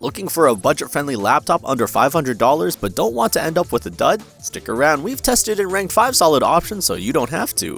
Looking for a budget-friendly laptop under $500 but don't want to end up with a dud? Stick around, we've tested and ranked 5 solid options so you don't have to.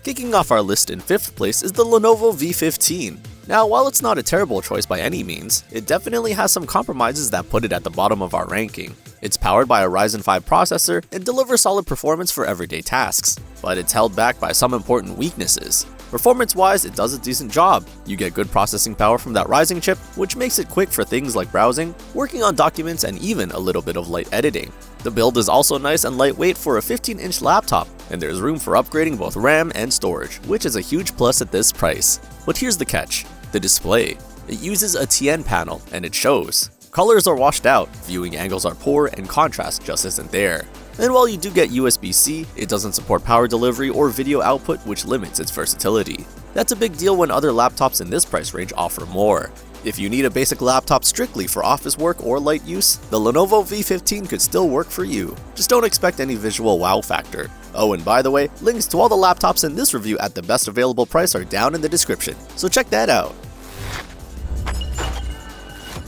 Kicking off our list in 5th place is the Lenovo V15. Now, while it's not a terrible choice by any means, it definitely has some compromises that put it at the bottom of our ranking. It's powered by a Ryzen 5 processor and delivers solid performance for everyday tasks, but it's held back by some important weaknesses. Performance-wise, it does a decent job. You get good processing power from that Ryzen chip, which makes it quick for things like browsing, working on documents, and even a little bit of light editing. The build is also nice and lightweight for a 15-inch laptop, and there's room for upgrading both RAM and storage, which is a huge plus at this price. But here's the catch: the display. It uses a TN panel, and it shows. Colors are washed out, viewing angles are poor, and contrast just isn't there. And while you do get USB-C, it doesn't support power delivery or video output, which limits its versatility. That's a big deal when other laptops in this price range offer more. If you need a basic laptop strictly for office work or light use, the Lenovo V15 could still work for you. Just don't expect any visual wow factor. Oh, and by the way, links to all the laptops in this review at the best available price are down in the description, so check that out.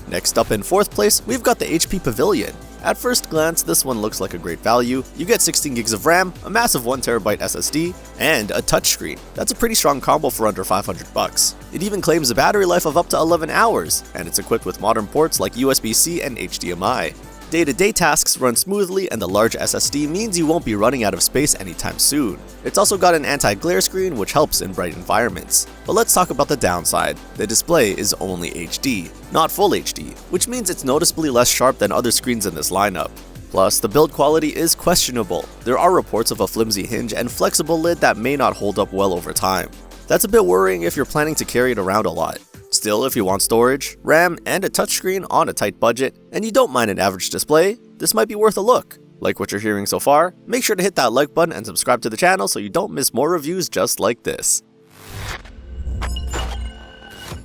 Next up in 4th place, we've got the HP Pavilion. At first glance, this one looks like a great value. You get 16 gigs of RAM, a massive 1TB SSD, and a touchscreen. That's a pretty strong combo for under $500. It even claims a battery life of up to 11 hours, and it's equipped with modern ports like USB-C and HDMI. Day-to-day tasks run smoothly, and the large SSD means you won't be running out of space anytime soon. It's also got an anti-glare screen, which helps in bright environments. But let's talk about the downside. The display is only HD, not Full HD, which means it's noticeably less sharp than other screens in this lineup. Plus, the build quality is questionable. There are reports of a flimsy hinge and flexible lid that may not hold up well over time. That's a bit worrying if you're planning to carry it around a lot. Still, if you want storage, RAM, and a touchscreen on a tight budget, and you don't mind an average display, this might be worth a look. Like what you're hearing so far? Make sure to hit that like button and subscribe to the channel so you don't miss more reviews just like this.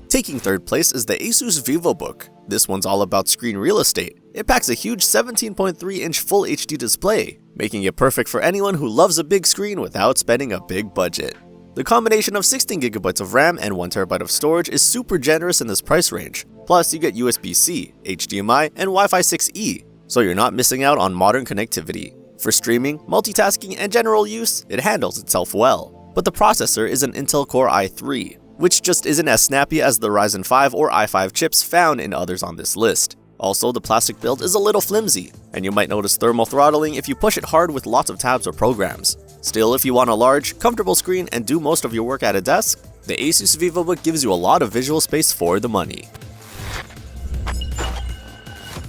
Taking 3rd place is the Asus VivoBook. This one's all about screen real estate. It packs a huge 17.3-inch Full HD display, making it perfect for anyone who loves a big screen without spending a big budget. The combination of 16GB of RAM and 1TB of storage is super generous in this price range. Plus, you get USB-C, HDMI, and Wi-Fi 6E, so you're not missing out on modern connectivity. For streaming, multitasking, and general use, it handles itself well. But the processor is an Intel Core i3, which just isn't as snappy as the Ryzen 5 or i5 chips found in others on this list. Also, the plastic build is a little flimsy, and you might notice thermal throttling if you push it hard with lots of tabs or programs. Still, if you want a large, comfortable screen and do most of your work at a desk, the Asus VivoBook gives you a lot of visual space for the money.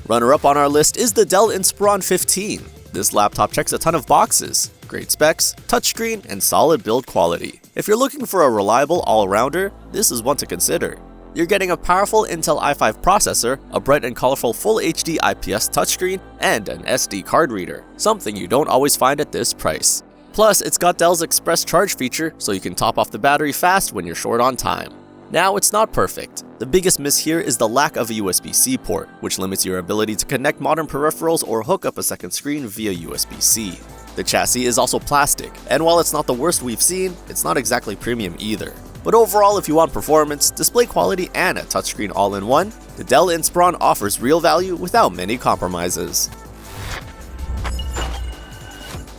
Runner-up on our list is the Dell Inspiron 15. This laptop checks a ton of boxes: great specs, touchscreen, and solid build quality. If you're looking for a reliable all-rounder, this is one to consider. You're getting a powerful Intel i5 processor, a bright and colorful Full HD IPS touchscreen, and an SD card reader, something you don't always find at this price. Plus, it's got Dell's Express Charge feature, so you can top off the battery fast when you're short on time. Now, it's not perfect. The biggest miss here is the lack of a USB-C port, which limits your ability to connect modern peripherals or hook up a second screen via USB-C. The chassis is also plastic, and while it's not the worst we've seen, it's not exactly premium either. But overall, if you want performance, display quality, and a touchscreen all-in-one, the Dell Inspiron offers real value without many compromises.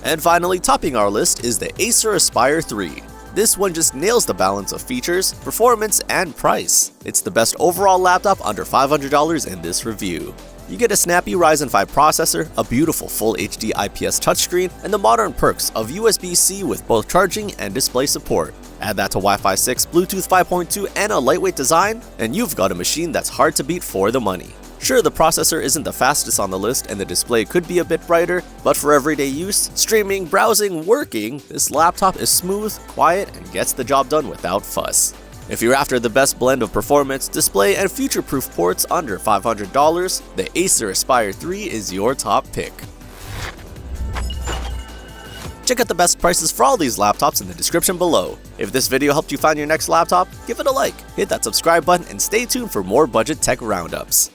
And finally, topping our list is the Acer Aspire 3. This one just nails the balance of features, performance, and price. It's the best overall laptop under $500 in this review. You get a snappy Ryzen 5 processor, a beautiful Full HD IPS touchscreen, and the modern perks of USB-C with both charging and display support. Add that to Wi-Fi 6, Bluetooth 5.2, and a lightweight design, and you've got a machine that's hard to beat for the money. Sure, the processor isn't the fastest on the list and the display could be a bit brighter, but for everyday use, streaming, browsing, working, this laptop is smooth, quiet, and gets the job done without fuss. If you're after the best blend of performance, display, and future-proof ports under $500, the Acer Aspire 3 is your top pick. Check out the best prices for all these laptops in the description below. If this video helped you find your next laptop, give it a like, hit that subscribe button, and stay tuned for more budget tech roundups.